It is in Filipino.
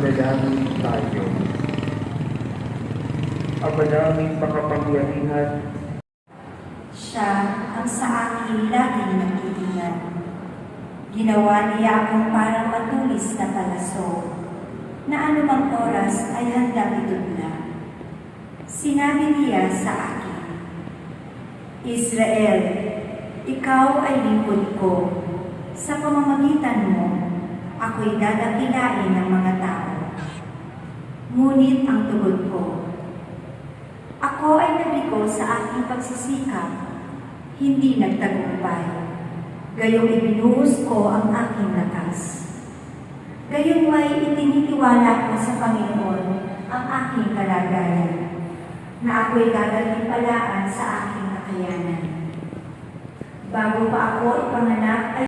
manalangin tayo. Ama naming makapangyarihan, Siya ang sa akin laging nagtitigan. Ginawa niya akong parang matulis na palaso, na anumang oras ay handang itudla. Sinabi niya sa akin, Israel, ikaw ay lingkod ko. Sa pamamagitan mo, ako'y dadakilain ng mga tao. Ngunit ang tugon ko, ako ay nabigo sa aking pagsisikap, hindi nagtagumpay. Gayong ibinuhos ko ang aking lakas. Gayong may itinitiwala ko sa Panginoon ang aking kalagayan, na ako'y gagaling palaan sa aking kakayanan. Bago pa ako ipanganak ay